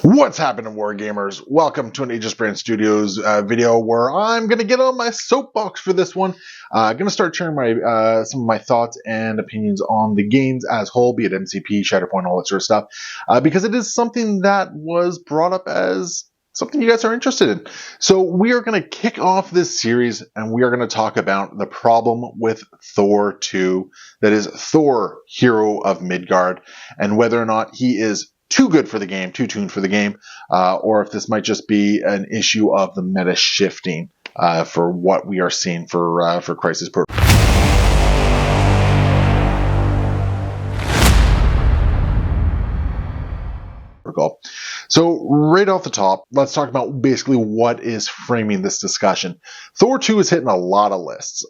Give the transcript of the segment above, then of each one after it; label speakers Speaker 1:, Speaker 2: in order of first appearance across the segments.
Speaker 1: What's happening, Wargamers? Welcome to an Aegis Brand Studios video where I'm going to get on my soapbox for this one. I'm going to start sharing my some of my thoughts and opinions on the games as whole, be it MCP, Shatterpoint, all that sort of stuff, because it is something that was brought up as something you guys are interested in. So we are going to kick off this series and we are going to talk about the problem with Thor 2, that is Thor, Hero of Midgard, and whether or not he is too good for the game, too tuned for the game, or if this might just be an issue of the meta shifting for what we are seeing for Crisis Protocol. So right off the top, let's talk about basically what is framing this discussion. Thor 2 is hitting a lot of lists.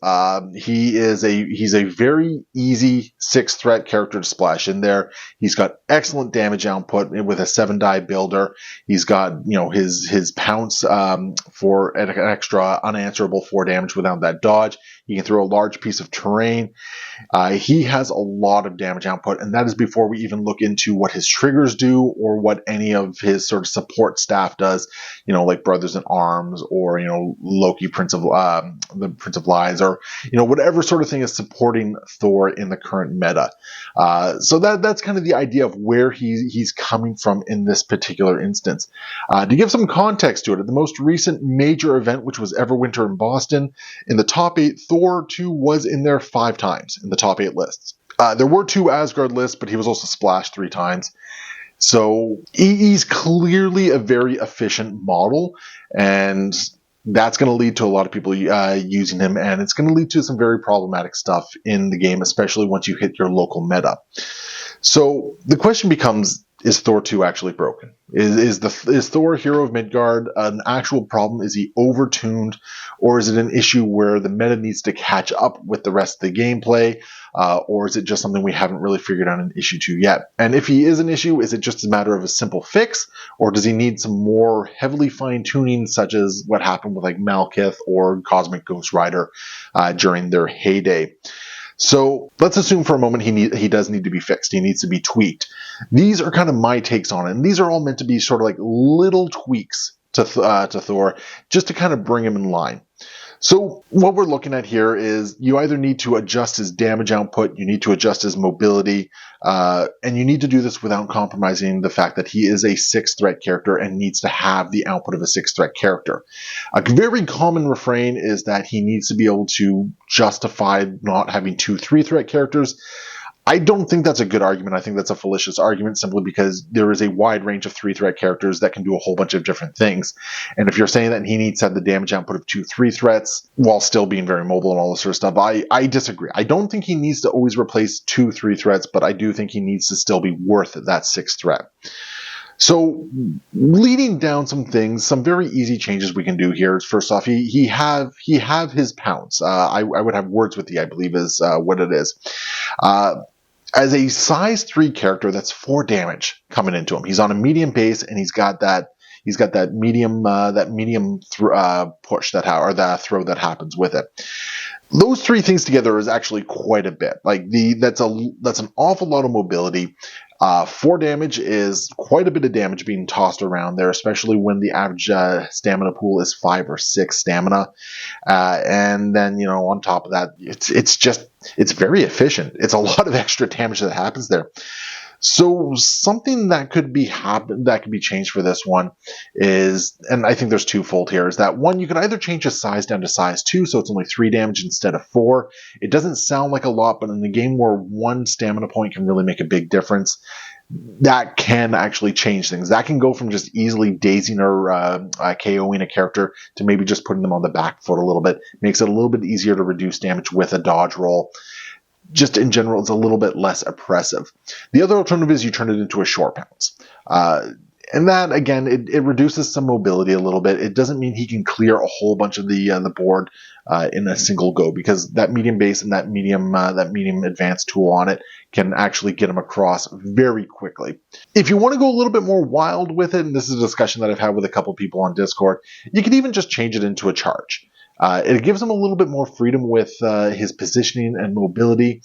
Speaker 1: He's a very easy 6-threat character to splash in there. He's got excellent damage output with a 7-die builder. He's got his pounce for an extra unanswerable 4 damage without that dodge. He can throw a large piece of terrain. He has a lot of damage output, and that is before we even look into what his triggers do or what any of his sort of support staff does, like Brothers in Arms or, Loki, the Prince of Lies, or, whatever sort of thing is supporting Thor in the current meta. So that's kind of the idea of where he's coming from in this particular instance. To give some context to it, at the most recent major event, which was Everwinter in Boston, in the top 8, Thor 2 was in there 5 times in the top 8 lists. There were 2 Asgard lists, but he was also splashed 3 times. So he's clearly a very efficient model, and that's going to lead to a lot of people using him, and it's going to lead to some very problematic stuff in the game, especially once you hit your local meta. So the question becomes, is Thor 2 actually broken? Is Thor, Hero of Midgard, an actual problem? Is he overtuned, or is it an issue where the meta needs to catch up with the rest of the gameplay, or is it just something we haven't really figured out an issue to yet? And if he is an issue, is it just a matter of a simple fix, or does he need some more heavily fine-tuning, such as what happened with like Malekith or Cosmic Ghost Rider during their heyday? So let's assume for a moment he does need to be fixed. He needs to be tweaked. These are kind of my takes on it, and these are all meant to be sort of like little tweaks to Thor, just to kind of bring him in line. So what we're looking at here is you either need to adjust his damage output, you need to adjust his mobility, and you need to do this without compromising the fact that he is a 6-threat character and needs to have the output of a 6-threat character. A very common refrain is that he needs to be able to justify not having 2 3-threat characters. I don't think that's a good argument. I think that's a fallacious argument simply because there is a wide range of 3-threat characters that can do a whole bunch of different things. And if you're saying that he needs to have the damage output of 2 3-threats while still being very mobile and all this sort of stuff, I disagree. I don't think he needs to always replace 2 3-threats, but I do think he needs to still be worth that 6th threat. So leading down some things, some very easy changes we can do here is, first off, he have his pounce. I would have words with I believe is what it is. As a size 3 character, that's 4 damage coming into him. He's on a medium base, and he's got that medium push that throw that happens with it. Those 3 things together is actually quite a bit. That's an awful lot of mobility. 4 damage is quite a bit of damage being tossed around there, especially when the average stamina pool is 5 or 6 stamina. And then, on top of that, it's very efficient. It's a lot of extra damage that happens there. So something that could be changed for this one is, and I think there's twofold here, is that one, you could either change his size down to size 2, so it's only 3 damage instead of 4. It doesn't sound like a lot, but in the game where 1 stamina point can really make a big difference, that can actually change things. That can go from just easily dazing or KOing a character to maybe just putting them on the back foot a little bit. Makes it a little bit easier to reduce damage with a dodge roll. Just in general, it's a little bit less oppressive. The other alternative is you turn it into a short pounce. And that, again, it reduces some mobility a little bit. It doesn't mean he can clear a whole bunch of the board in a single go, because that medium base and that medium advanced tool on it can actually get him across very quickly. If you want to go a little bit more wild with it, and this is a discussion that I've had with a couple people on Discord, you can even just change it into a charge. It gives him a little bit more freedom with his positioning and mobility,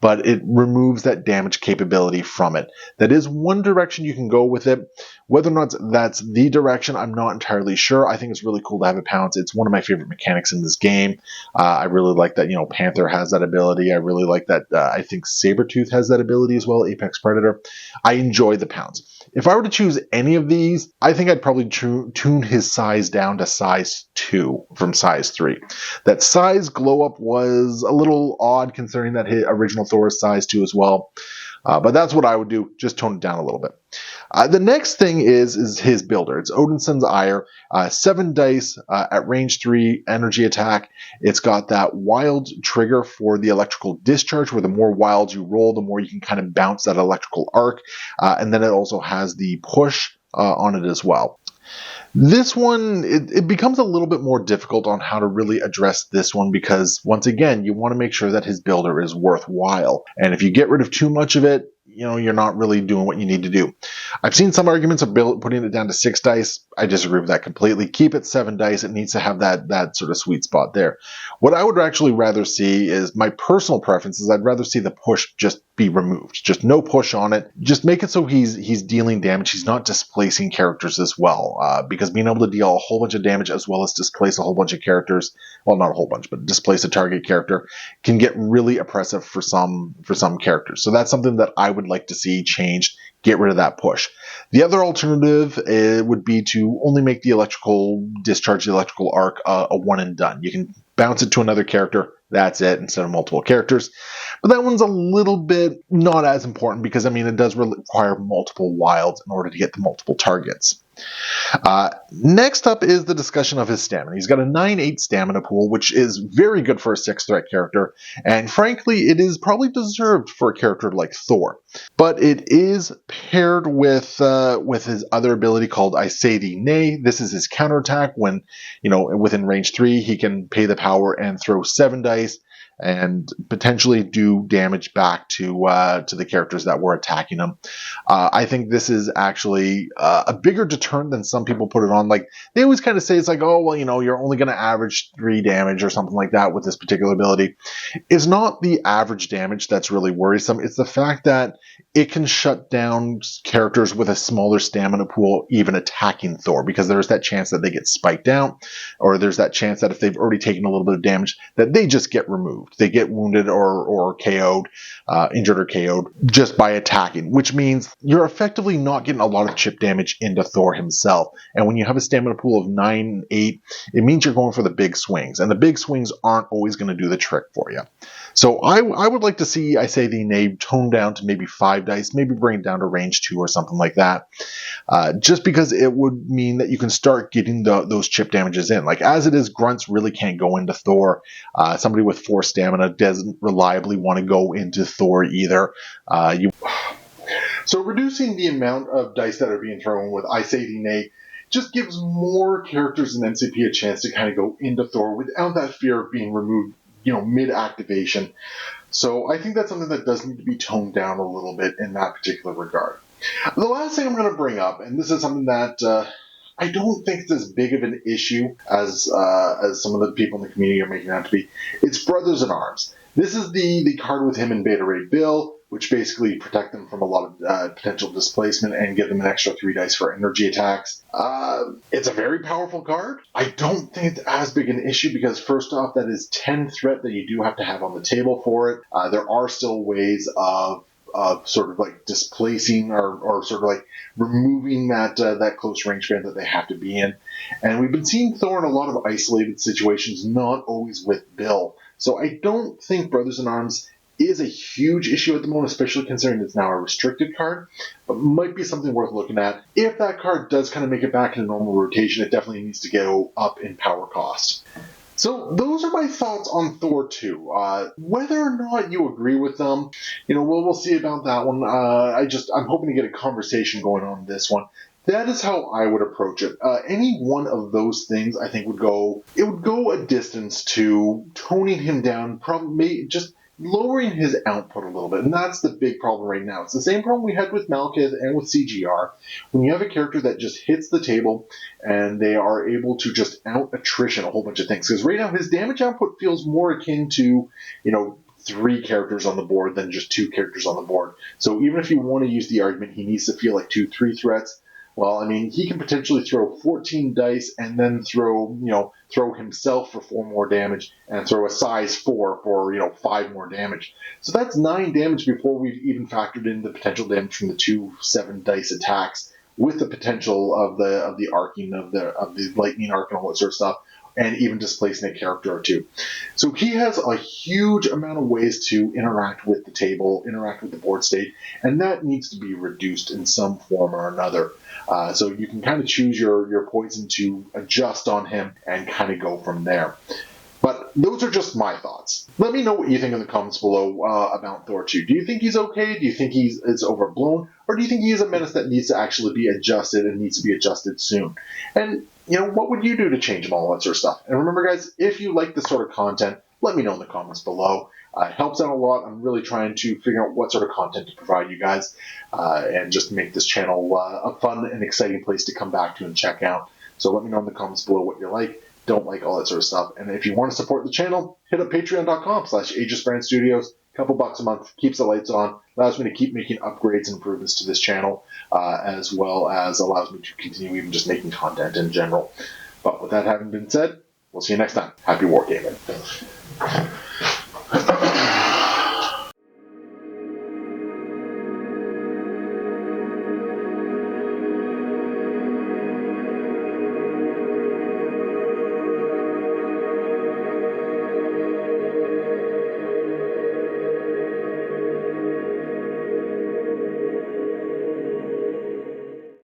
Speaker 1: but it removes that damage capability from it. That is one direction you can go with it. Whether or not that's the direction, I'm not entirely sure. I think it's really cool to have it pounce. It's one of my favorite mechanics in this game. I really like that, Panther has that ability. I really like that, I think Sabretooth has that ability as well, Apex Predator. I enjoy the pounce. If I were to choose any of these, I think I'd probably tune his size down to size 2 from size 3. That size glow up was a little odd considering that his original Thor is size 2 as well. But that's what I would do, just tone it down a little bit. The next thing is his builder. It's Odinson's Ire, 7 dice at range 3 energy attack. It's got that wild trigger for the electrical discharge, where the more wilds you roll, the more you can kind of bounce that electrical arc. And then it also has the push on it as well. This one, it becomes a little bit more difficult on how to really address this one because, once again, you want to make sure that his builder is worthwhile. And if you get rid of too much of it, you're not really doing what you need to do. I've seen some arguments of putting it down to 6 dice. I disagree with that completely. Keep it 7 dice. It needs to have that sort of sweet spot there. What I would actually rather see is, my personal preference is I'd rather see the push just be removed. Just no push on it. Just make it so he's dealing damage. He's not displacing characters as well. Because being able to deal a whole bunch of damage as well as displace a whole bunch of characters, well, not a whole bunch, but displace a target character, can get really oppressive for some characters. So that's something that I would like to see changed. Get rid of that push. The other alternative would be to only make the electrical discharge, the electrical arc, a one and done. You can bounce it to another character. That's it, instead of multiple characters. But that one's a little bit not as important because, it does require multiple wilds in order to get the multiple targets. Next up is the discussion of his stamina. He's got a 9/8 stamina pool, which is very good for a 6-threat character, and frankly, it is probably deserved for a character like Thor. But it is paired with his other ability called I Say Thee Nay. This is his counterattack when, within range 3, he can pay the power and throw 7 dice and potentially do damage back to the characters that were attacking him. I think this is actually a bigger deterrent than some people put it on. Like, they always kind of say it's like, oh, well, you're only going to average 3 damage or something like that with this particular ability. It's not the average damage that's really worrisome. It's the fact that it can shut down characters with a smaller stamina pool even attacking Thor, because there's that chance that they get spiked out, or there's that chance that if they've already taken a little bit of damage, that they just get removed. They get wounded or KO'd, injured or KO'd just by attacking, which means you're effectively not getting a lot of chip damage into Thor himself. And when you have a stamina pool of 9/8, it means you're going for the big swings, and the big swings aren't always going to do the trick for you. So I would like to see I Say Thee Nay toned down to maybe 5 dice, maybe bring it down to range 2 or something like that, just because it would mean that you can start getting those chip damages in. Like, as it is, grunts really can't go into Thor. Somebody with 4 stamina doesn't reliably want to go into Thor either. So reducing the amount of dice that are being thrown with I Say Thee Nay just gives more characters in NCP a chance to kind of go into Thor without that fear of being removed, mid-activation. So I think that's something that does need to be toned down a little bit in that particular regard. The last thing I'm going to bring up, and this is something that I don't think it's as big of an issue as some of the people in the community are making it out to be, it's Brothers in Arms. This is the card with him and Beta Ray Bill, which basically protect them from a lot of potential displacement and give them an extra 3 dice for energy attacks. It's a very powerful card. I don't think it's as big an issue because, first off, that is 10 threat that you do have to have on the table for it. There are still ways of sort of like displacing or sort of like removing that close range band that they have to be in. And we've been seeing Thor in a lot of isolated situations, not always with Bill. So I don't think Brothers in Arms is a huge issue at the moment, especially considering it's now a restricted card, but might be something worth looking at. If that card does kind of make it back in a normal rotation, it definitely needs to go up in power cost. So those are my thoughts on Thor 2. Whether or not you agree with them, we'll see about that one. I'm hoping to get a conversation going on this one. That is how I would approach it. Any one of those things, I think, would go a distance to toning him down, probably just lowering his output a little bit. And that's the big problem right now. It's the same problem we had with Malekith and with CGR. When you have a character that just hits the table and they are able to just out-attrition a whole bunch of things. Because right now his damage output feels more akin to, 3 characters on the board than just 2 characters on the board. So even if you want to use the argument he needs to feel like 2-3 threats, well, I mean, he can potentially throw 14 dice and then throw himself for 4 more damage and throw a size 4 for, 5 more damage. So that's 9 damage before we've even factored in the potential damage from the 2 7 dice attacks, with the potential of the arcing of the lightning arc and all that sort of stuff, and even displacing a character or 2. So he has a huge amount of ways to interact with the table, interact with the board state, and that needs to be reduced in some form or another. So you can kind of choose your poison to adjust on him and kind of go from there. But those are just my thoughts. Let me know what you think in the comments below about Thor 2. Do you think he's okay? Do you think it's overblown? Or do you think he is a menace that needs to actually be adjusted and needs to be adjusted soon? And, what would you do to change him, all that sort of stuff? And remember, guys, if you like this sort of content, let me know in the comments below. It helps out a lot. I'm really trying to figure out what sort of content to provide you guys and just make this channel a fun and exciting place to come back to and check out. So let me know in the comments below what you like, don't like, all that sort of stuff. And if you want to support the channel, hit up patreon.com/AegisBrand a couple bucks a month, keeps the lights on, allows me to keep making upgrades and improvements to this channel, as well as allows me to continue even just making content in general. But with that having been said, we'll see you next time. Happy wargaming.